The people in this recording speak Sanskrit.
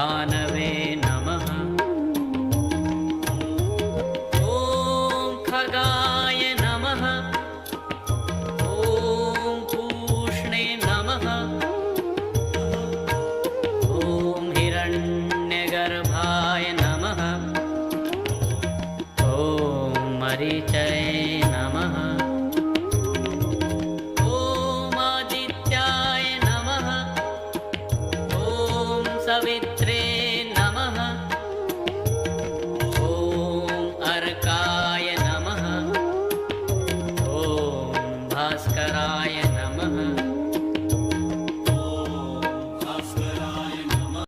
भानवे नमः। ॐ खगाय नमः। ॐ पूष्णे नमः। ॐ हिरण्यगर्भाय नमः। ॐ मरीचये नमः। ॐ आदित्याय नमः। ॐ सवित्रे